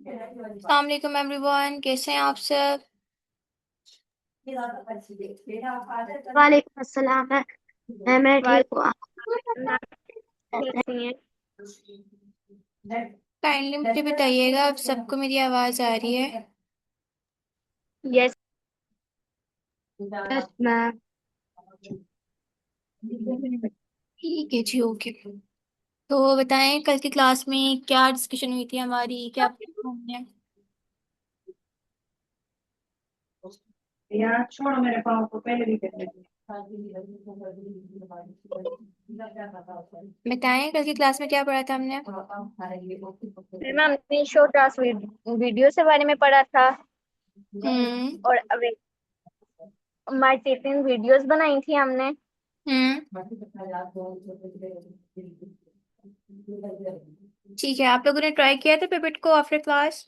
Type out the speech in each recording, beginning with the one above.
अस्सलाम वालेकुम एवरीवन, कैसे हैं आप सब। वालेकुम अस्सलाम। मैं ठीक हूँ। आप वालेकुम। कैसे हैं? काइंडली मुझे बताइएगा, आप सबको मेरी आवाज़ आ रही है। यस। Yes ma'am. ठीक है जी, ओके। तो बताएं, कल की क्लास में क्या डिस्कशन हुई थी हमारी, क्या पढ़ा हमने। यार छोड़ो मेरे पाँव को पहले भी कहते थे। बताएं, कल की क्लास में क्या पढ़ा था हमने। मैम हमने शो टास्क वीडियो से बारे में पढ़ा था। हम्म। और मार्केटिंग वीडियोस बनाई थी हमने। हम्म। ठीक है, आप लोगों ने ट्राई किया था पेपेट को आफ्टर क्लास।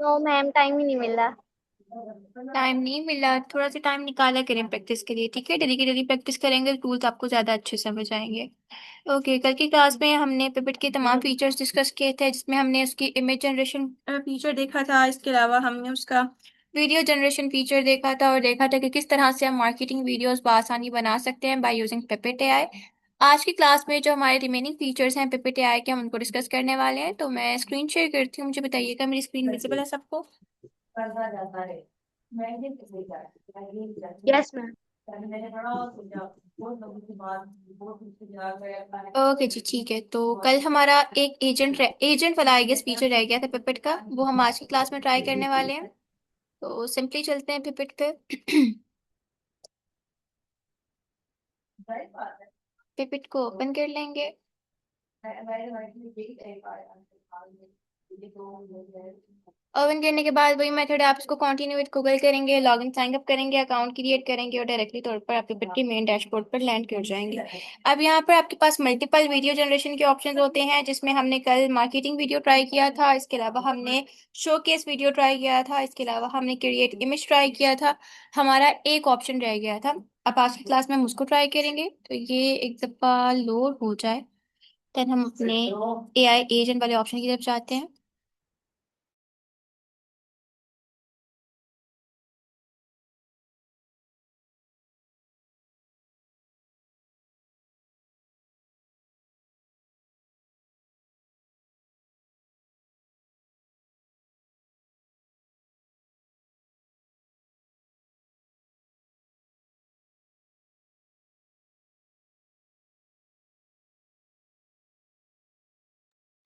तो मैम टाइम ही नहीं मिला। टाइम नहीं मिला, थोड़ा सा टाइम निकाला करें प्रैक्टिस के लिए, ठीक है। डेली की डेली प्रैक्टिस करेंगे, टूल्स आपको ज़्यादा अच्छे से समझ आएंगे। ओके, कल की क्लास में हमने पिपिट के तमाम फीचर्स डिस्कस किए थे, जिसमें हमने उसकी इमेज जनरेशन फीचर देखा था। इसके अलावा हमने उसका वीडियो जनरेशन फीचर देखा था, और देखा था कि किस तरह से हम मार्केटिंग वीडियोस बआसानी बना सकते हैं बाय यूजिंग पिपिट एआई। आज की क्लास में जो हमारे रिमेनिंग फीचर्स हैं पिपिट एआई के, हम उनको डिस्कस करने वाले हैं। तो मैं स्क्रीन शेयर करती हूँ, मुझे बताइएगा मेरी स्क्रीन विजिबल है सबको। Yes ma'am. ओके जी, ठीक है। तो कल हमारा एक एजेंट वाला आई गेस फीचर रह गया था पिपिट का, वो हम आज की क्लास में ट्राई करने वाले हैं। तो सिंपली चलते हैं पिपिट पे। पिपिट को ओपन कर लेंगे। ओपन करने के बाद वही मेथड है, आप इसको कंटिन्यू विद गूगल करेंगे, लॉगिन साइन अप करेंगे, अकाउंट क्रिएट करेंगे, और डायरेक्टली तौर पर आप पिपिट के मेन डैशबोर्ड पर लैंड कर जाएंगे। अब यहाँ पर आपके पास मल्टीपल वीडियो जनरेशन के ऑप्शंस होते हैं, जिसमें हमने कल मार्केटिंग वीडियो ट्राई किया था, इसके अलावा हमने शोकेस वीडियो ट्राई किया था, इसके अलावा हमने क्रिएट इमेज ट्राई किया था। हमारा एक ऑप्शन रह गया था। अब आज की क्लास में हम उसको ट्राई करेंगे, तो ये एक दफ़ा लोड हो जाए, देन हम अपने एआई एजेंट वाले ऑप्शन की तरफ जाते हैं।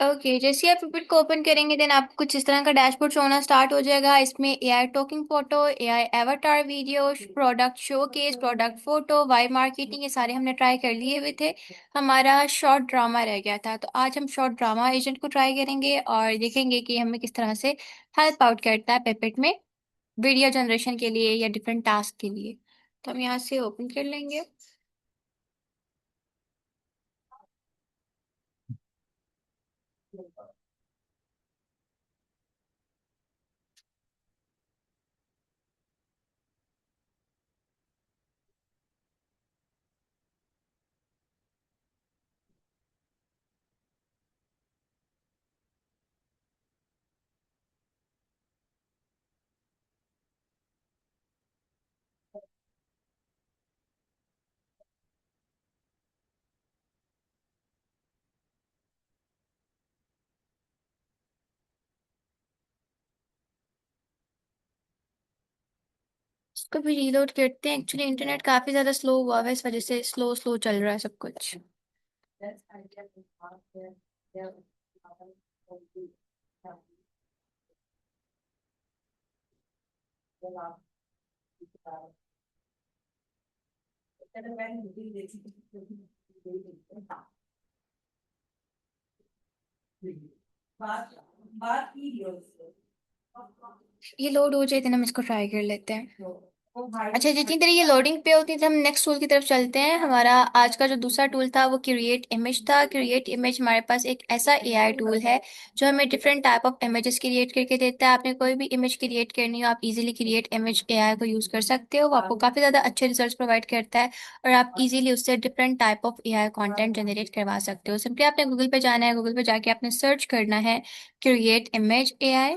ओके, जैसे आप पिपिट को ओपन करेंगे, देन आपको कुछ इस तरह का डैशबोर्ड शो होना स्टार्ट हो जाएगा। इसमें AI talking photo, AI avatar video, product showcase, product photo, Y marketing, ये सारे हमने ट्राई कर लिए हुए थे। हमारा शॉर्ट ड्रामा रह गया था, तो आज हम शॉर्ट ड्रामा एजेंट को ट्राई करेंगे और देखेंगे कि हमें किस तरह से हेल्प आउट करता है पिपिट में वीडियो जनरेशन के लिए या डिफरेंट टास्क के लिए। तो हम यहाँ से ओपन कर लेंगे। इसको भी रीलोड करते हैं। एक्चुअली इंटरनेट काफी ज्यादा स्लो हुआ है, इस वजह से स्लो स्लो चल रहा है सब कुछ। ये लोड हो जाए, देन हम इसको ट्राई कर लेते हैं। अच्छा, जितनी देर ये लोडिंग पे होती है हम नेक्स्ट टूल की तरफ चलते हैं। हमारा आज का जो दूसरा टूल था वो क्रिएट इमेज था। क्रिएट इमेज हमारे पास एक ऐसा एआई टूल है जो हमें different type of images create करके देता है। आपने कोई भी इमेज क्रिएट करनी हो, आप इजीली क्रिएट इमेज एआई को यूज कर सकते हो। वो आपको काफी ज्यादा अच्छे रिजल्ट्स प्रोवाइड करता है और आप इजीली उससे different type of AI content generate करवा सकते हो। सिंपली आपने गूगल पे जाना है, गूगल पे जाके आपने सर्च करना है create image AI.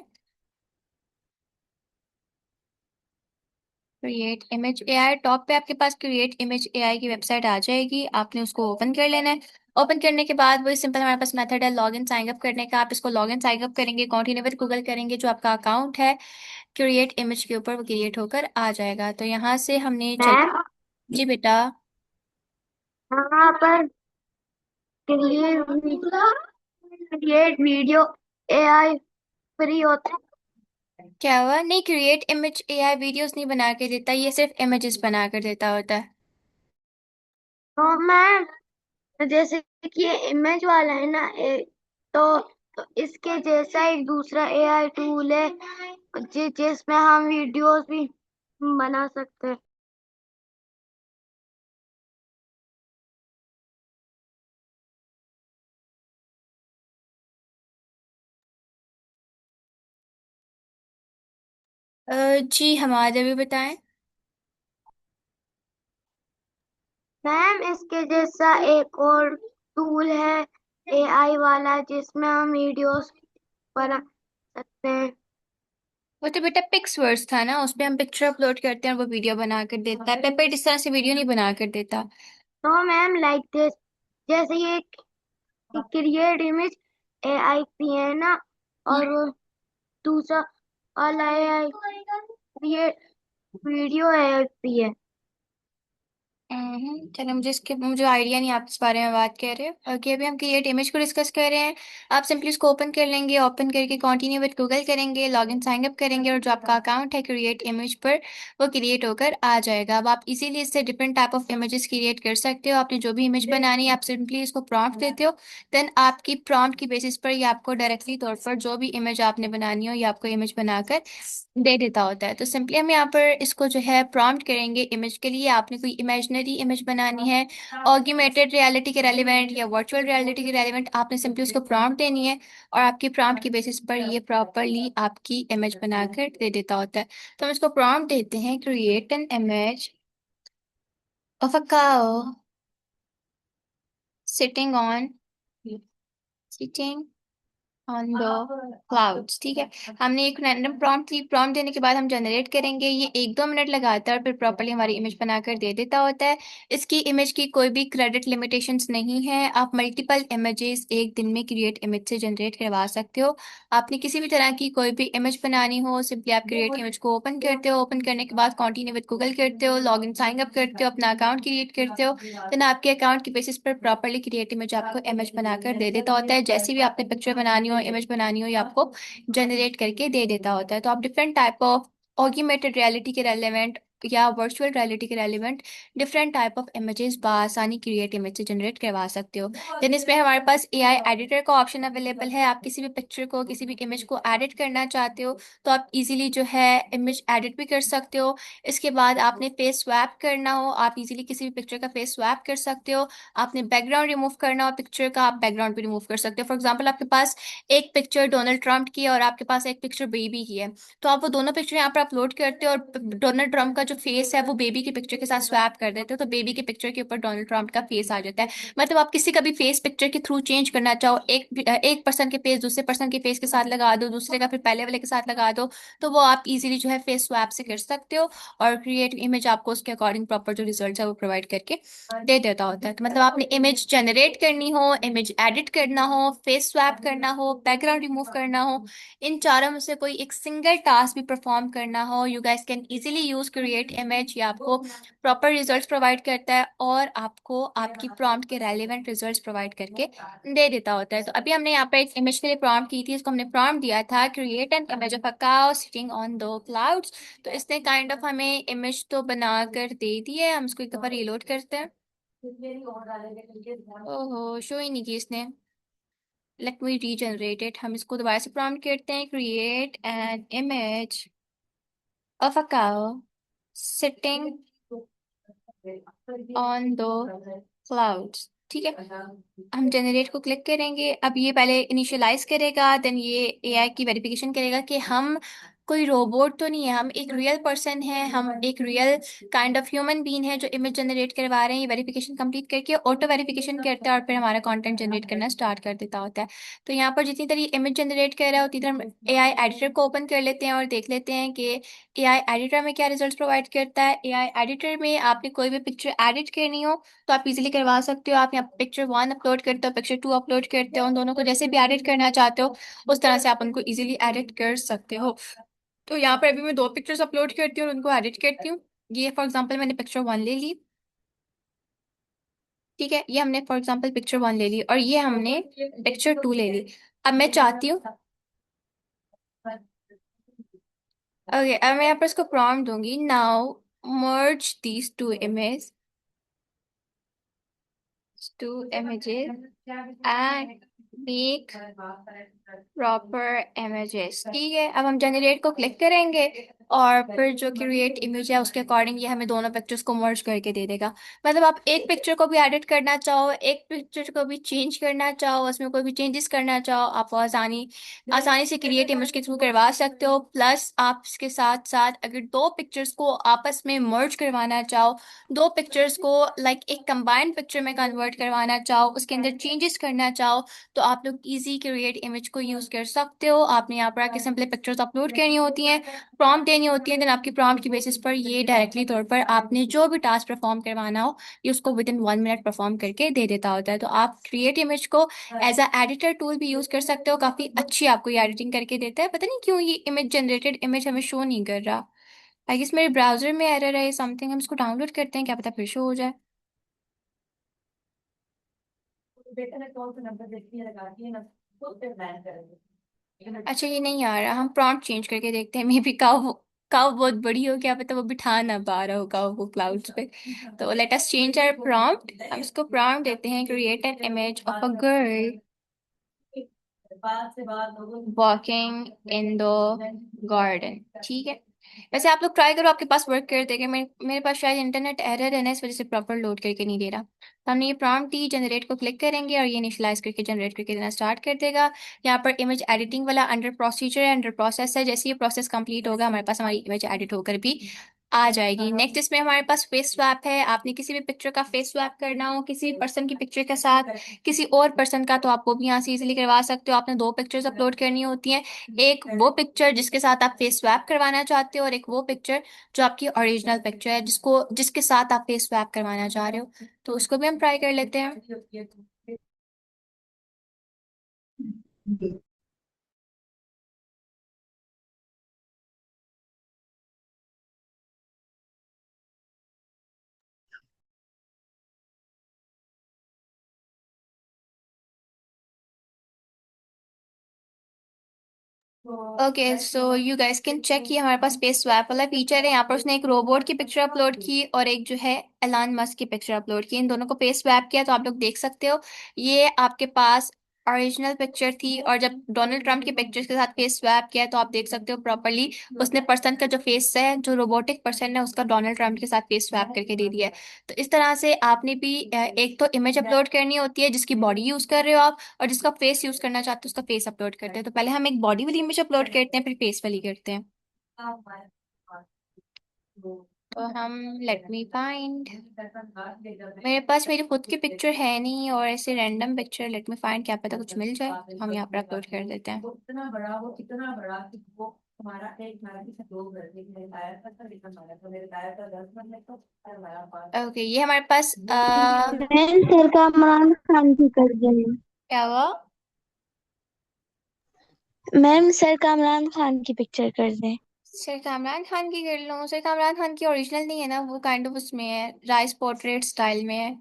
Create image AI, top पे आपके पास क्रिएट इमेज एआई की वेबसाइट आ जाएगी। आपने उसको ओपन कर लेना है। ओपन करने के बाद वही सिंपल हमारे पास मेथड है लॉग इन साइन अप करने का। आप इसको लॉग इन साइन अप करेंगे, कंटिन्यू विद गूगल करेंगे, जो आपका अकाउंट है क्रिएट इमेज के ऊपर वो क्रिएट होकर आ जाएगा। तो यहाँ से हमने चल। मैम जी बेटा। यहाँ पर क्रिएट वीडियो एआई फ्री होता है। क्या हुआ? नहीं, क्रिएट इमेज एआई वीडियोस नहीं बना के देता, ये सिर्फ इमेजेस बना कर देता होता है। तो मैम जैसे कि ये इमेज वाला है ना तो इसके जैसा एक दूसरा एआई टूल है जिसमें हम वीडियोस भी बना सकते हैं। जी हमारे भी बताएं। मैम इसके जैसा एक और टूल है एआई वाला जिसमें हम वीडियोस बना सकते हैं। वो तो बेटा पिक्सवर्स था ना, उस पे हम पिक्चर अपलोड करते हैं और वो वीडियो बना कर देता है। पेपर इस तरह से वीडियो नहीं बना कर देता। तो मैम लाइक दिस जैसे ये क्रिएट इमेज एआई पी है ना और वो दूसरा वाला AI create video AI P है। चलो, मुझे आइडिया नहीं आप इस बारे में बात कर रहे हो। ओके, अभी हम क्रिएट इमेज को डिस्कस कर रहे हैं। आप सिंपली इसको ओपन कर लेंगे, ओपन करके कंटिन्यू विद गूगल करेंगे, लॉगिन साइन अप करेंगे और जो आपका अकाउंट है क्रिएट इमेज पर वो क्रिएट होकर आ जाएगा। अब आप इजीली इससे different type of images create कर सकते हो। आपने जो भी इमेज बनानी है आप सिंपली इसको प्रॉम्प्ट देते हो। देन आपकी प्रॉम्प्ट की बेसिस पर ये आपको डायरेक्टली तौर पर जो भी इमेज आपने बनानी हो ये आपको इमेज बनाकर दे देता होता है। तो सिंपली हम यहाँ पर इसको जो है प्रॉम्प्ट करेंगे इमेज के लिए। आपने कोई इमेजिनरी इमेज बनानी है, ऑग्यूमेटेड रियलिटी के रेलिवेंट या वर्चुअल रियलिटी के रेलिवेंट, आपने सिंपली उसको प्रॉम्प्ट देनी है और आपकी प्रॉम्प्ट की बेसिस पर ये प्रॉपरली आपकी इमेज बनाकर दे देता होता है। तो हम इसको प्रॉम्प्ट देते हैं create an image of a cow sitting on sitting on the clouds. ठीक है, हमने एक रैंडम प्रॉम्प्ट दी। प्रॉम्प्ट देने के बाद हम जनरेट करेंगे। ये 1-2 मिनट लगाता है और फिर प्रॉपर्ली हमारी इमेज बनाकर दे देता होता है। इसकी इमेज की कोई भी क्रेडिट लिमिटेशंस नहीं है। आप मल्टीपल इमेजेस एक दिन में क्रिएट इमेज से जनरेट करवा सकते हो। आपने किसी भी तरह की कोई भी इमेज बनानी हो, सिंपली आप क्रिएट इमेज को ओपन करते हो। ओपन करने के बाद कंटिन्यू विद गूगल करते हो, लॉग इन साइन अप करते हो, अपना अकाउंट क्रिएट करते हो। देन आपके अकाउंट की बेसिस पर प्रॉपरली क्रिएट इमेज आपको इमेज बनाकर दे देता होता है। जैसी भी आपने पिक्चर बनानी हो, इमेज बनानी हो, ये आपको जनरेट करके दे देता होता है। तो आप different type of augmented reality के रेलेवेंट या वर्चुअल रियलिटी के relevant different type of images बआसानी क्रिएट इमेज से जनरेट करवा सकते हो। देन इसमें हमारे पास एआई एडिटर का ऑप्शन अवेलेबल है। आप किसी भी पिक्चर को, किसी भी इमेज को एडिट करना चाहते हो तो आप इजीली जो है इमेज एडिट भी कर सकते हो। इसके बाद आपने फेस स्वैप करना हो, आप इजीली किसी भी पिक्चर का फेस स्वैप कर सकते हो। आपने बैकग्राउंड रिमूव करना हो पिक्चर का, आप बैकग्राउंड भी रिमूव कर सकते हो। फॉर एग्जाम्पल आपके पास एक पिक्चर डोनाल्ड ट्रंप की है और आपके पास एक पिक्चर बेबी की है, तो आप वो दोनों पिक्चर यहाँ पर अपलोड करते हो और डोनाल्ड ट्रंप का जो फेस है वो बेबी की पिक्चर के साथ स्वैप कर देते हो, तो बेबी के पिक्चर के ऊपर डोनाल्ड ट्रंप का फेस आ जाता है। मतलब आप किसी का भी फेस पिक्चर के थ्रू चेंज करना चाहो, एक पर्सन के फेस दूसरे पर्सन के फेस के साथ लगा दो, दूसरे का फिर पहले वाले के साथ लगा दो, तो वो आप इजीली जो है फेस स्वैप से कर सकते हो और क्रिएट इमेज आपको उसके अकॉर्डिंग प्रॉपर जो रिजल्ट है वो प्रोवाइड करके दे देता होता है। तो मतलब आपने इमेज जनरेट करनी हो, इमेज एडिट करना हो, फेस स्वैप करना हो, बैकग्राउंड रिमूव करना हो, इन चारों में से कोई एक सिंगल टास्क भी परफॉर्म करना हो, you guys can easily use create image. ये आपको प्रॉपर रिजल्ट्स प्रोवाइड करता है और आपको आपकी प्रॉम्प्ट के रेलिवेंट रिजल्ट्स प्रोवाइड करके दे देता होता है। तो अभी हमने यहाँ पे एक इमेज के लिए प्रॉम्प्ट की थी, इसको हमने प्रॉम्प्ट दिया था create an image of a cow sitting on the clouds. तो इसने काइंड ऑफ हमें इमेज तो बना कर दे दी है। हम इसको एक दफा रीलोड करते हैं। ओहो, शो ही नहीं की इसने। Let me regenerate it. हम इसको दोबारा से प्रॉम्प्ट करते हैं create an image of a cow sitting on दो क्लाउड्स। ठीक है, हम जनरेट को क्लिक करेंगे। अब ये पहले इनिशियलाइज करेगा, देन ये एआई की वेरिफिकेशन करेगा कि हम कोई रोबोट तो नहीं है, हम एक रियल पर्सन है, हम एक real kind of human being है जो इमेज जनरेट करवा रहे हैं। ये वेरिफिकेशन कंप्लीट करके ऑटो वेरिफिकेशन करता है और फिर हमारा कंटेंट जनरेट करना स्टार्ट कर देता होता है। तो यहाँ पर जितनी देर ये इमेज जनरेट कर रहा है उतनी देर एआई एडिटर को ओपन कर लेते हैं और देख लेते हैं कि एआई एडिटर में क्या रिजल्ट प्रोवाइड करता है। एआई एडिटर में आपने कोई भी पिक्चर एडिट करनी हो तो आप इजीली करवा सकते हो। आप यहाँ पिक्चर 1 अपलोड करते हो, पिक्चर 2 अपलोड करते हो, उन दोनों को जैसे भी एडिट करना चाहते हो उस तरह से आप उनको इजीली एडिट कर सकते हो। तो यहाँ पर अभी मैं 2 पिक्चर्स अपलोड करती हूँ और उनको एडिट करती हूँ। ये फॉर एग्जाम्पल मैंने पिक्चर 1 ले ली। ठीक है, ये हमने फॉर एग्जाम्पल पिक्चर 1 ले ली और ये हमने पिक्चर 2 ले ली। अब मैं चाहती हूँ, ओके, अब मैं यहाँ पर इसको प्रॉम्प्ट दूंगी, now merge these two images and make proper images. ठीक है, अब हम जनरेट को क्लिक करेंगे और फिर जो क्रिएट इमेज है उसके अकॉर्डिंग ये हमें दोनों पिक्चर्स को मर्ज करके दे देगा। मतलब आप एक पिक्चर को भी एडिट करना चाहो, एक पिक्चर को भी चेंज करना चाहो, उसमें कोई भी चेंजेस करना चाहो, आप आसानी आसानी से क्रिएट इमेज के थ्रू करवा सकते हो। प्लस आप इसके साथ साथ अगर 2 पिक्चर्स को आपस में मर्ज करवाना चाहो, 2 पिक्चर्स को लाइक एक कंबाइंड पिक्चर में कन्वर्ट करवाना चाहो, उसके अंदर चेंजेस करना चाहो, तो आप लोग इजी क्रिएट इमेज को यूज कर सकते हो। आपने यहाँ पर आके सिंपली पिक्चर्स अपलोड करनी होती हैं, प्रॉम्प्ट देनी होती है, देन आपकी प्रॉम्प्ट की बेसिस पर ये डायरेक्टली तौर पर आपने जो भी टास्क परफॉर्म करवाना हो ये उसको विद इन 1 मिनट परफॉर्म करके दे देता होता है। तो आप क्रिएट इमेज को एज अ एडिटर टूल भी यूज कर सकते हो, काफी अच्छी आपको ये एडिटिंग करके देता है। पता नहीं क्यों ये इमेज जनरेटेड इमेज हमें शो नहीं कर रहा। आई गेस मेरे ब्राउजर में एरर है समथिंग, हम इसको डाउनलोड करते हैं, क्या पता फिर शो हो जाए। अच्छा, ये नहीं आ रहा, हम प्रॉम्प्ट चेंज करके देखते हैं, मे बी काव बहुत बड़ी हो, क्या पता वो बिठा ना पा रहा हो काव को क्लाउड्स पे। तो let us change our prompt. हम इसको प्रॉम्प्ट देते हैं, create an image of a girl walking in the garden. ठीक है, वैसे आप लोग ट्राई करो, आपके पास वर्क कर देगा। मेरे पास शायद इंटरनेट एरर है ना, इस वजह से प्रॉपर लोड करके नहीं दे रहा। तो हमने ये प्रॉम्प्ट दी, जनरेट को क्लिक करेंगे और ये इनिशियलाइज करके जनरेट करके देना स्टार्ट कर देगा। यहाँ पर इमेज एडिटिंग वाला अंडर प्रोसीजर है, अंडर प्रोसेस है। जैसे ये प्रोसेस कंप्लीट होगा हमारे पास हमारी इमेज एडिट होकर भी आ जाएगी। नेक्स्ट इसमें हमारे पास फेस स्वैप है। आपने किसी भी पिक्चर का फेस स्वैप करना हो किसी पर्सन की पिक्चर के साथ किसी और पर्सन का, तो आप वो भी यहाँ से इजीली करवा सकते हो। आपने 2 पिक्चर्स अपलोड करनी होती हैं, एक वो पिक्चर जिसके साथ आप फेस स्वैप करवाना चाहते हो और एक वो पिक्चर जो आपकी ओरिजिनल पिक्चर है जिसके साथ आप फेस स्वैप करवाना चाह रहे हो। तो उसको भी हम ट्राई कर लेते हैं। Okay, so you guys can check, ये हमारे पास स्पेस स्वैप वाला फीचर है। यहाँ पर उसने एक रोबोट की पिक्चर अपलोड की और एक जो है एलन मस्क की पिक्चर अपलोड की, इन दोनों को फेस स्वैप किया तो आप लोग देख सकते हो ये आपके पास ओरिजिनल पिक्चर थी, और जब डोनाल्ड ट्रंप की पिक्चर के साथ फेस स्वैप किया तो आप देख सकते हो प्रॉपरली उसने पर्सन का जो फेस है, जो रोबोटिक पर्सन है, उसका डोनाल्ड ट्रंप के साथ फेस स्वैप करके दे दिया है। तो इस तरह से आपने भी एक तो इमेज अपलोड करनी होती है जिसकी बॉडी यूज कर रहे हो आप, और जिसका फेस यूज करना चाहते हो उसका फेस अपलोड करते हैं। तो पहले हम एक बॉडी वाली इमेज अपलोड करते हैं, फिर फेस वाली करते हैं। तो हम लेट मी फाइंड, मेरे पास मेरी खुद की पिक्चर है नहीं और ऐसे random picture, let me find, क्या पता कुछ मिल जाए, तो हम यहाँ पर अपलोड कर देते हैं। ओके, ये हमारे पास मैम सर का इमरान खान की कर दें। क्या हुआ? मैम सर का इमरान खान की पिक्चर कर दें। सर इमरान खान की कर लो। सर इमरान खान की ओरिजिनल नहीं है ना, वो काइंड ऑफ उसमें है, राइस पोर्ट्रेट स्टाइल में है,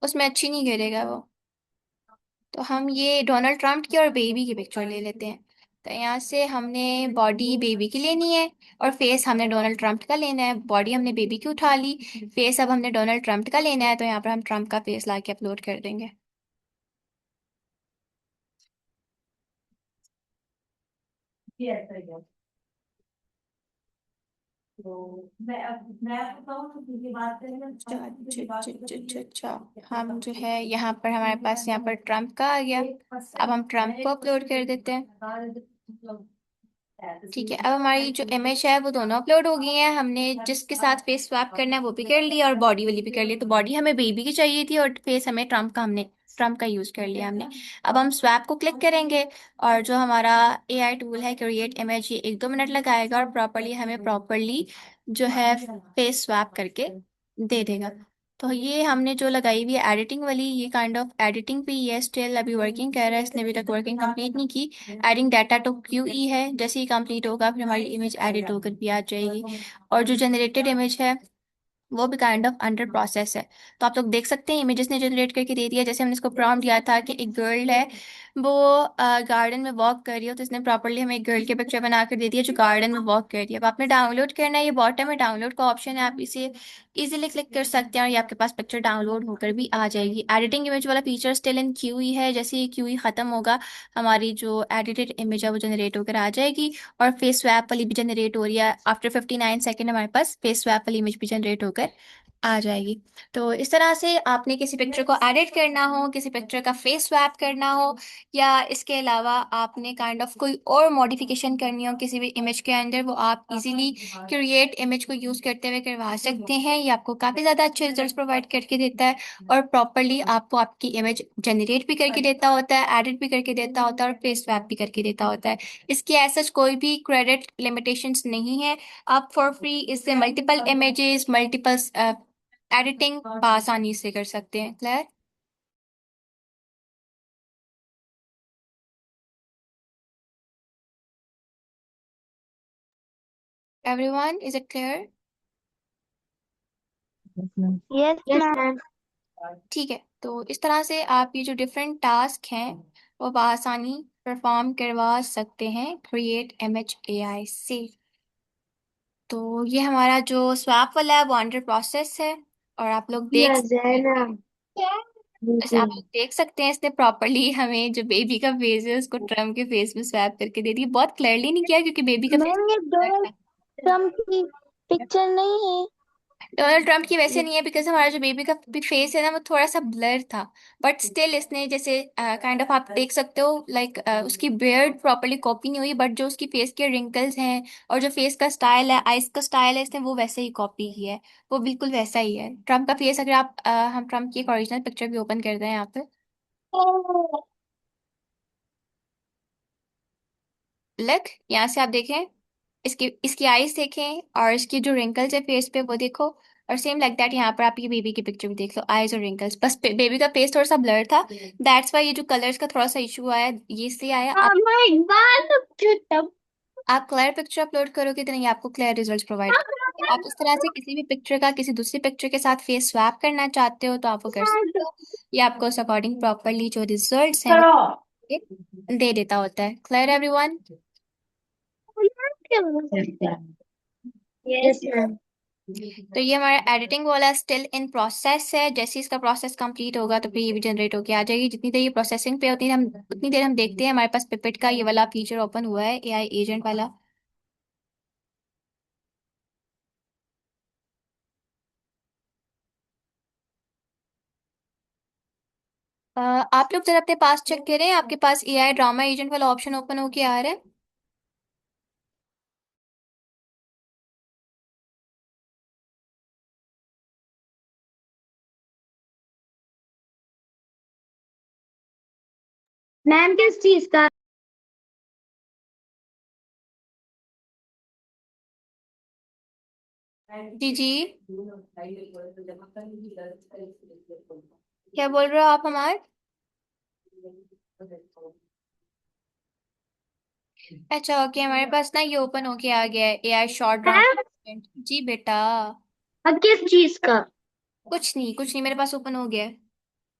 उसमें अच्छी नहीं करेगा वो। तो हम ये डोनाल्ड ट्रंप की और बेबी की पिक्चर ले लेते हैं। तो यहाँ से हमने बॉडी बेबी की लेनी है और फेस हमने डोनाल्ड ट्रंप का लेना है। बॉडी हमने बेबी की उठा ली, फेस अब हमने डोनाल्ड ट्रंप का लेना है, तो यहाँ पर हम ट्रंप का फेस ला के अपलोड कर देंगे। अच्छा अच्छा अच्छा अच्छा अच्छा अच्छा। हम जो है यहाँ पर हमारे पास यहाँ पर ट्रम्प का आ गया। अब हम ट्रम्प को अपलोड कर देते हैं। ठीक है, अब हमारी जो इमेज है वो दोनों अपलोड हो गई है। हमने जिसके साथ फेस स्वैप करना है वो भी कर लिया और बॉडी वाली भी कर ली। तो बॉडी हमें बेबी की चाहिए थी और फेस हमें ट्रम्प का, हमने ट्रम्प का यूज कर लिया हमने। अब हम स्वैप को क्लिक करेंगे और जो हमारा एआई टूल है क्रिएट इमेज, ये 1-2 मिनट लगाएगा और प्रॉपरली हमें प्रॉपरली जो है फेस स्वैप करके दे देगा। तो ये हमने जो लगाई हुई है एडिटिंग वाली, ये काइंड ऑफ एडिटिंग पे ही है, स्टिल अभी वर्किंग कर रहा है, इसने अभी तक वर्किंग कंप्लीट नहीं की। एडिंग डाटा टू क्यूई है, जैसे ही कंप्लीट होगा फिर हमारी इमेज एडिट होकर भी आ जाएगी। और जो जनरेटेड इमेज है वो भी काइंड ऑफ अंडर प्रोसेस है। तो आप लोग देख सकते हैं इमेजेस ने जनरेट करके दे दिया। जैसे हमने इसको प्रॉम्प्ट दिया था कि एक गर्ल है, वो गार्डन में वॉक कर रही हो, तो इसने प्रॉपरली हमें एक गर्ल की पिक्चर बना कर दे दिया जो गार्डन में वॉक कर रही है। अब आपने डाउनलोड करना है, ये बॉटम में डाउनलोड का ऑप्शन है, आप इसे इजीली क्लिक कर सकते हैं और ये आपके पास पिक्चर डाउनलोड होकर भी आ जाएगी। एडिटिंग इमेज वाला फीचर स्टिल इन क्यूई है, जैसे ये क्यूई खत्म होगा हमारी जो एडिटेड इमेज है वो जनरेट होकर आ जाएगी। और फेस स्वैप वाली भी जनरेट हो रही है, आफ्टर 59 सेकेंड हमारे पास फेस स्वैप वाली इमेज भी जनरेट होकर आ जाएगी। तो इस तरह से आपने किसी पिक्चर को एडिट करना हो, किसी पिक्चर का फेस स्वैप करना हो, या इसके अलावा आपने काइंड ऑफ कोई और मॉडिफिकेशन करनी हो किसी भी इमेज के अंदर, वो आप इजीली क्रिएट इमेज को यूज करते हुए करवा सकते हैं। ये आपको काफी ज्यादा अच्छे रिजल्ट्स प्रोवाइड करके देता है और प्रॉपरली आपको आपकी इमेज जनरेट भी करके देता होता है, एडिट भी करके देता होता है और फेस स्वैप भी करके देता होता है। इसकी ऐसा कोई भी क्रेडिट लिमिटेशंस नहीं है। आप फॉर फ्री इससे मल्टीपल इमेजेस, मल्टीपल एडिटिंग आसानी से कर सकते हैं। Clear everyone, is it clear? Yes yes ma'am. Ma'am. ठीक है, तो इस तरह से आप ये जो डिफरेंट टास्क हैं वो बआसानी परफॉर्म करवा सकते हैं क्रिएट इमेज एआई से। तो ये हमारा जो स्वैप वाला है वो अंडर प्रोसेस है और आप लोग देख, यस है ना। ऐसे आप लोग देख सकते हैं इसने प्रॉपरली हमें जो बेबी का फेस है उसको ट्रम्प के फेस में स्वैप करके दे दी। बहुत क्लियरली नहीं किया क्योंकि बेबी का फेस मैम ये डोनाल्ड ट्रम्प की पिक्चर नहीं है। डोनाल्ड ट्रंप की वैसे नहीं है, बिकॉज हमारा जो बेबी का फेस है ना वो थोड़ा सा ब्लर था। बट स्टिल इसने जैसे काइंड ऑफ आप देख सकते हो लाइक उसकी बियर्ड प्रॉपरली कॉपी नहीं हुई, बट जो उसकी फेस के रिंकल्स हैं और जो फेस का स्टाइल है, आइस का स्टाइल है, इसने वो वैसे ही कॉपी की है। वो बिल्कुल वैसा ही है ट्रम्प का फेस। अगर आप हम ट्रम्प की एक ओरिजिनल पिक्चर भी ओपन कर दें यहाँ पे, लग यहाँ से आप देखें, इसकी इसकी आईज देखें और इसकी जो रिंकल्स है फेस पे वो देखो। और सेम लाइक दैट यहाँ पर आप ये बेबी की पिक्चर भी देख लो, आईज और रिंकल्स। बस बेबी का फेस थोड़ा सा ब्लर था, दैट्स वाई ये जो कलर्स का थोड़ा सा इशू आया, ये इसलिए आया। हाँ मैं बाल तब। आप क्लियर पिक्चर अपलोड करोगे तो नहीं आपको क्लियर रिजल्ट्स प्रोवाइड करेंगे। आप इस तरह से किसी भी पिक्चर का किसी दूसरी पिक्चर के साथ फेस स्वैप करना चाहते हो तो आप वो कर सकते हो। ये आपको उस अकॉर्डिंग प्रॉपरली जो रिजल्ट्स हैं वो दे देता होता है। Clear everyone? Yes ma'am. तो ये हमारा एडिटिंग वाला स्टिल इन प्रोसेस है। जैसे ही इसका प्रोसेस कंप्लीट होगा तो फिर ये भी जनरेट होके आ जाएगी। जितनी देर ये प्रोसेसिंग पे होती है हम उतनी देर हम देखते हैं हमारे पास पिपेट का ये वाला फीचर ओपन हुआ है, एआई एजेंट वाला। आप लोग जरा अपने पास चेक करें, आपके पास एआई ड्रामा एजेंट वाला ऑप्शन ओपन होके आ रहा है? मैम किस चीज का? जी जी, क्या बोल रहे हो आप हमारे? अच्छा ओके, हमारे पास ना ये ओपन होके आ गया है AI short drama ma'am agent. जी बेटा। अब किस चीज का? कुछ नहीं कुछ नहीं, मेरे पास ओपन हो गया है।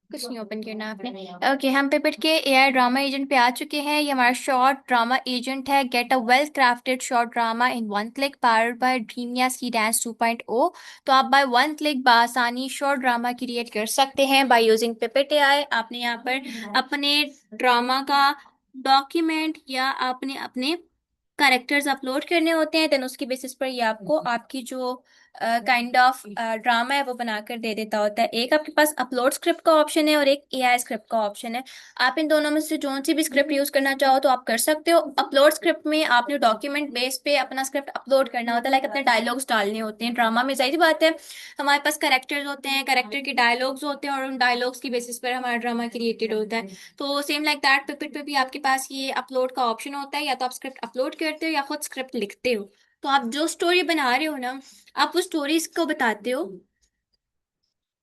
कुछ नहीं ओपन करना आपने। ओके, हम पेपिट के एआई ड्रामा एजेंट पे आ चुके हैं। ये हमारा शॉर्ट ड्रामा एजेंट है। Get a well crafted short drama in one click powered by Dreamina Seedance 2.0। तो आप बाय वन क्लिक बआसानी शॉर्ट ड्रामा क्रिएट कर सकते हैं बाय यूजिंग पेपिट एआई। आपने यहाँ पर अपने ड्रामा का डॉक्यूमेंट या आपने अपने कैरेक्टर्स अपलोड करने होते हैं, देन उसकी बेसिस पर ये आपको आपकी जो काइंड ऑफ ड्रामा है वो बनाकर दे देता होता है। एक आपके पास अपलोड स्क्रिप्ट का ऑप्शन है और एक एआई स्क्रिप्ट का ऑप्शन है। आप इन दोनों में से जो सी भी स्क्रिप्ट यूज करना चाहो तो आप कर सकते हो। अपलोड स्क्रिप्ट में आपने डॉक्यूमेंट बेस पे अपना स्क्रिप्ट अपलोड करना होता है, लाइक अपने डायलॉग्स डालने होते हैं। ड्रामा में जाहिर सी बात है हमारे पास कैरेक्टर्स होते हैं, कैरेक्टर के डायलॉग्स होते हैं और उन डायलॉग्स की बेसिस पर हमारा ड्रामा क्रिएटेड होता है। तो सेम लाइक दैट पिपिट पे भी आपके पास ये अपलोड का ऑप्शन होता है, या तो आप स्क्रिप्ट अपलोड करते हो या खुद स्क्रिप्ट लिखते हो। तो आप जो स्टोरी बना रहे हो ना, आप उस स्टोरीज को बताते हो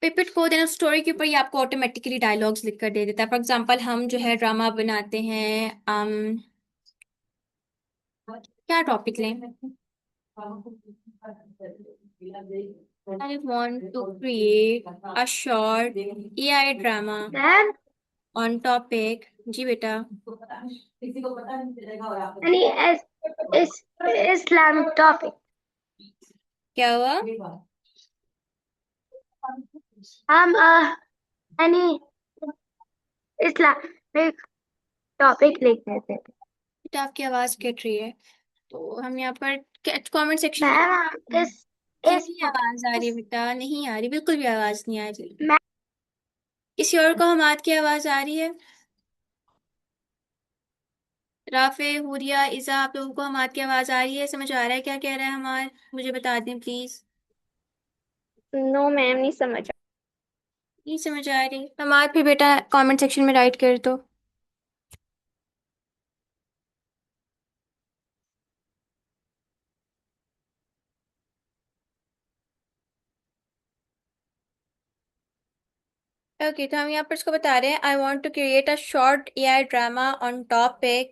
पिपिट को, देन उस स्टोरी के ऊपर ये आपको ऑटोमेटिकली डायलॉग्स लिख कर दे देता है। फॉर एग्जाम्पल हम जो है ड्रामा बनाते हैं, क्या टॉपिक लें? I want to create a short AI drama ma'am, on topic। जी बेटा। यानी इस इस्लामिक टॉपिक, क्या हुआ? हम यानी इस्लामिक टॉपिक लिख देते थे। बेटा आपकी आवाज कट रही है, तो हम यहाँ पर कमेंट सेक्शन में। मैम, हम इस नहीं आवाज आ रही है बेटा, नहीं आ रही, बिल्कुल भी आवाज नहीं आ रही। मैम, किसी और को हमाद की आवाज आ रही है? राफे, हुरिया, इजा, आप लोगों को हमाद की आवाज आ रही है? समझ आ रहा है क्या कह रहा है हमाद? मुझे बता दें प्लीज। नो मैम, नहीं समझ। नहीं समझ आ रही हमाद? फिर बेटा कमेंट सेक्शन में राइट कर दो। ओके, तो हम यहाँ पर इसको बता रहे हैं, I want to create a short A I drama on topic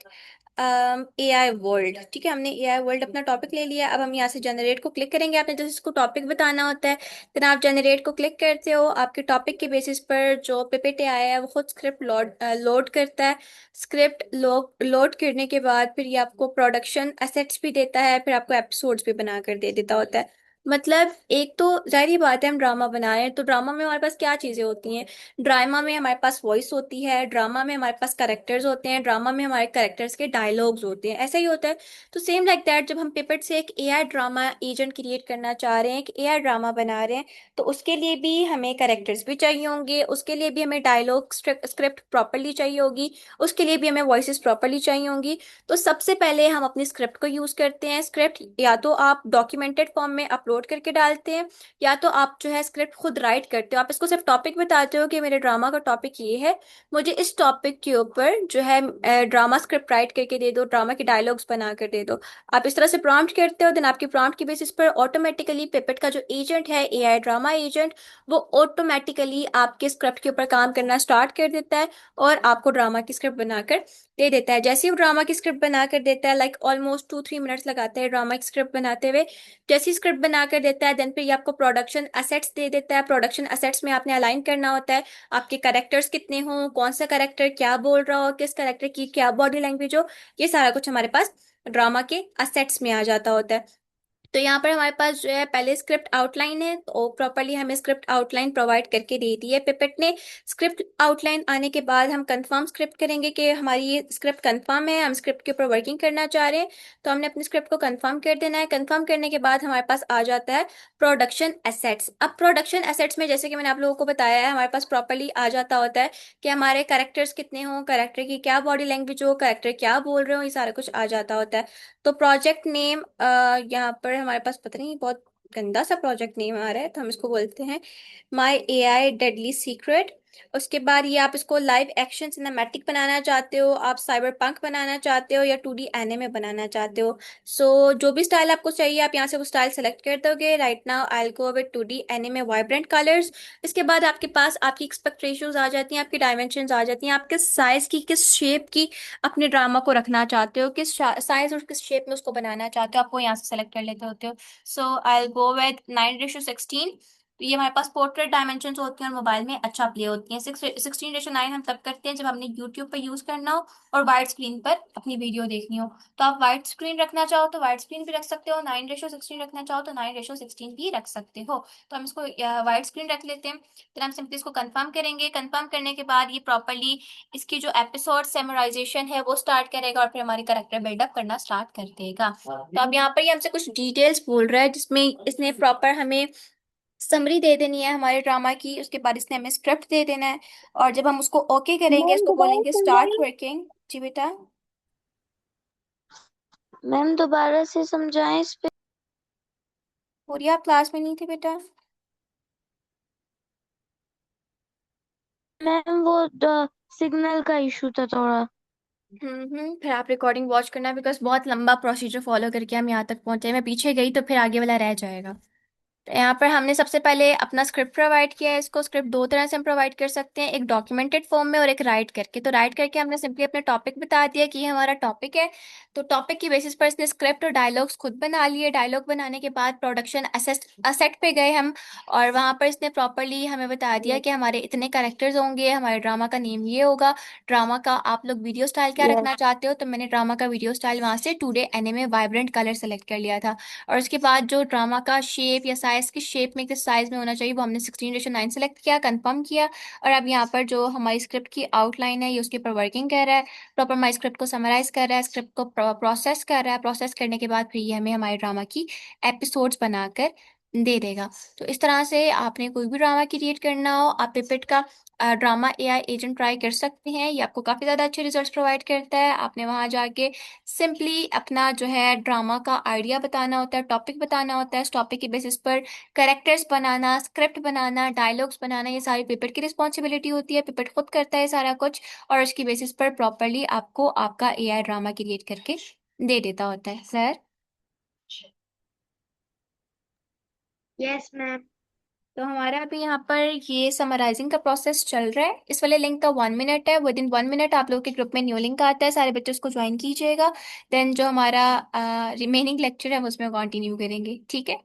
A I world. ठीक है, हमने ए आई वर्ल्ड अपना टॉपिक ले लिया। अब हम यहाँ से जनरेट को क्लिक करेंगे। आपने जैसे इसको टॉपिक बताना होता है, फिर आप जनरेट को क्लिक करते हो। आपके टॉपिक के बेसिस पर जो पीपीटी आया है वो खुद स्क्रिप्ट लोड लोड करता है। स्क्रिप्ट लोड करने के बाद फिर ये आपको प्रोडक्शन एसेट्स भी देता है, फिर आपको एपिसोड्स भी बना कर दे देता होता है। मतलब एक तो जाहिर बात है हम ड्रामा बना रहे हैं, तो ड्रामा में हमारे पास क्या चीजें होती हैं? ड्रामा में हमारे पास वॉइस होती है, ड्रामा में हमारे पास कैरेक्टर्स होते हैं, ड्रामा में हमारे कैरेक्टर्स के डायलॉग्स होते हैं, ऐसा ही होता है। तो सेम लाइक दैट जब हम पेपर से एक एआई ड्रामा एजेंट क्रिएट करना चाह रहे हैं, एक एआई ड्रामा बना रहे हैं, तो उसके लिए भी हमें कैरेक्टर्स भी चाहिए होंगे, उसके लिए भी हमें डायलॉग स्क्रिप्ट प्रॉपरली चाहिए होगी, उसके लिए भी हमें वॉइसेस प्रॉपरली चाहिए होंगी। तो सबसे पहले हम अपनी स्क्रिप्ट को यूज करते हैं। स्क्रिप्ट या तो आप डॉक्यूमेंटेड फॉर्म में अपलोड करके डालते हैं, या तो आप जो है स्क्रिप्ट खुद राइट करते हो। आप इसको सिर्फ टॉपिक बताते हो कि मेरे ड्रामा का टॉपिक ये है, मुझे इस टॉपिक के ऊपर जो है ड्रामा स्क्रिप्ट राइट करके दे दो, ड्रामा के डायलॉग्स बना कर दे दो। आप इस तरह से प्रॉम्प्ट करते हो, देन आपकी प्रॉम्प्ट की बेसिस पर ऑटोमेटिकली पिपेट का जो एजेंट है, एआई ड्रामा एजेंट, वो ऑटोमेटिकली आपके स्क्रिप्ट के ऊपर काम करना स्टार्ट कर देता है और आपको ड्रामा की स्क्रिप्ट बनाकर दे देता है। जैसे ही वो ड्रामा की स्क्रिप्ट बनाकर देता है, लाइक ऑलमोस्ट 2-3 मिनट्स लगाता है ड्रामा की स्क्रिप्ट बनाते हुए। जैसी स्क्रिप्ट बना कर देता है, देन फिर ये आपको प्रोडक्शन एसेट्स दे देता है। प्रोडक्शन एसेट्स में आपने अलाइन करना होता है आपके कैरेक्टर्स कितने हों, कौन सा कैरेक्टर क्या बोल रहा हो, किस कैरेक्टर की क्या बॉडी लैंग्वेज हो, ये सारा कुछ हमारे पास ड्रामा के एसेट्स में आ जाता होता है। तो यहाँ पर हमारे पास जो है पहले स्क्रिप्ट आउटलाइन है, तो प्रॉपरली हमें स्क्रिप्ट आउटलाइन प्रोवाइड करके दे दी है पिपेट ने। स्क्रिप्ट आउटलाइन आने के बाद हम कंफर्म स्क्रिप्ट करेंगे कि हमारी ये स्क्रिप्ट कंफर्म है, हम स्क्रिप्ट के ऊपर वर्किंग करना चाह रहे हैं। तो हमने अपनी स्क्रिप्ट को कंफर्म कर देना है। कंफर्म करने के बाद हमारे पास आ जाता है प्रोडक्शन एसेट्स। अब प्रोडक्शन एसेट्स में जैसे कि मैंने आप लोगों को बताया है, हमारे पास प्रॉपरली आ जाता होता है कि हमारे कैरेक्टर्स कितने हों, कैरेक्टर की क्या बॉडी लैंग्वेज हो, कैरेक्टर क्या बोल रहे हो, ये सारा कुछ आ जाता होता है। तो प्रोजेक्ट नेम यहाँ पर हमारे पास पता नहीं बहुत गंदा सा प्रोजेक्ट नेम आ रहा है, तो हम इसको बोलते हैं माई ए आई डेडली सीक्रेट। उसके बाद ये आप इसको लाइव एक्शन सिनेमैटिक बनाना चाहते हो, आप साइबर पंक बनाना चाहते हो, या 2D एनिमे बनाना चाहते हो। जो भी स्टाइल आपको चाहिए आप यहाँ से वो स्टाइल सेलेक्ट कर दोगे। Right now I will go with 2D anime vibrant colours. इसके बाद आपके पास आपकी एक्सपेक्ट रेशियोज आ जाती हैं, आपकी डायमेंशंस आ जाती हैं, आप किस साइज की किस शेप की अपने ड्रामा को रखना चाहते हो, किस साइज और किस शेप में उसको बनाना चाहते हो, आपको यहाँ से सेलेक्ट कर लेते होते हो। सो आई विल गो विद 9:16। तो ये हमारे पास पोर्ट्रेट डायमेंशन होती हैं और मोबाइल में अच्छा प्ले होती हैं। 16:9 हम तब करते हैं जब हमने यूट्यूब पर यूज करना हो और वाइड स्क्रीन पर अपनी वीडियो देखनी हो। तो आप वाइड स्क्रीन रखना चाहो तो वाइड स्क्रीन भी रख सकते हो, 9:16 रखना चाहो तो 9:16 भी रख सकते हो। तो हम इसको वाइड स्क्रीन रख लेते हैं। फिर हम सिंपली इसको कंफर्म करेंगे। कंफर्म करने के बाद ये प्रॉपरली इसकी जो एपिसोड सेमराइजेशन है वो स्टार्ट करेगा और फिर हमारी करेक्टर बिल्डअप करना स्टार्ट कर देगा। तो अब यहाँ पर ये हमसे कुछ डिटेल्स बोल रहा है जिसमें इसने प्रॉपर हमें समरी दे देनी है हमारे ड्रामा की, उसके बाद इसने हमें स्क्रिप्ट दे देना है। और जब हम उसको ओके करेंगे, मैम इसको दोबारा बोलेंगे स्टार्ट समझाएं। वर्किंग। जी बेटा। मैम दोबारा से समझाएं इस पे। पूरी आप क्लास में नहीं थे बेटा? मैम वो सिग्नल का इशू था थोड़ा। फिर आप रिकॉर्डिंग वॉच करना, बिकॉज बहुत लंबा प्रोसीजर फॉलो करके हम यहाँ तक पहुंचे। मैं पीछे गई तो फिर आगे वाला रह जाएगा। तो यहाँ पर हमने सबसे पहले अपना स्क्रिप्ट प्रोवाइड किया है। इसको स्क्रिप्ट दो तरह से हम प्रोवाइड कर सकते हैं, एक डॉक्यूमेंटेड फॉर्म में और एक राइट करके। तो राइट करके हमने सिंपली अपना टॉपिक बता दिया कि ये हमारा टॉपिक है। तो टॉपिक की बेसिस पर इसने स्क्रिप्ट और डायलॉग्स खुद बना लिए। डायलॉग बनाने के बाद प्रोडक्शन असेट पे गए हम, और वहाँ पर इसने प्रॉपरली हमें बता दिया कि हमारे इतने कैरेक्टर्स होंगे, हमारे ड्रामा का नेम ये होगा। ड्रामा का आप लोग वीडियो स्टाइल क्या यस। रखना चाहते हो, तो मैंने ड्रामा का वीडियो स्टाइल वहाँ से today anime vibrant colour select कर लिया था। और उसके बाद जो ड्रामा का शेप या साइज, की शेप में किस साइज में होना चाहिए, वो हमने 16:9 सेलेक्ट किया, कंफर्म किया। और अब यहाँ पर जो हमारी स्क्रिप्ट की आउटलाइन है ये उसके ऊपर वर्किंग कर रहा है। प्रॉपर हमारी स्क्रिप्ट को समराइज कर रहा है, स्क्रिप्ट को प्रोसेस कर रहा है। प्रोसेस करने के बाद फिर ये हमें हमारे ड्रामा की एपिसोड्स बनाकर दे देगा। तो इस तरह से आपने कोई भी ड्रामा क्रिएट करना हो, आप पिपेट का ड्रामा एआई एजेंट ट्राई कर सकते हैं। ये आपको काफ़ी ज़्यादा अच्छे रिजल्ट्स प्रोवाइड करता है। आपने वहाँ जाके सिंपली अपना जो है ड्रामा का आइडिया बताना होता है, टॉपिक बताना होता है। इस टॉपिक के बेसिस पर कैरेक्टर्स बनाना, स्क्रिप्ट बनाना, डायलॉग्स बनाना, ये सारी पिपेट की रिस्पॉन्सिबिलिटी होती है। पिपेट खुद करता है सारा कुछ, और उसकी बेसिस पर प्रॉपरली आपको आपका एआई ड्रामा क्रिएट करके दे देता होता है सर। Yes ma'am. तो हमारा अभी यहाँ पर ये समराइजिंग का प्रोसेस चल रहा है। इस वाले लिंक का 1 मिनट है। विद इन 1 मिनट आप लोगों के ग्रुप में न्यू लिंक आता है, सारे बच्चे उसको ज्वाइन कीजिएगा। देन जो हमारा रिमेनिंग लेक्चर है वो उसमें कंटिन्यू करेंगे, ठीक है।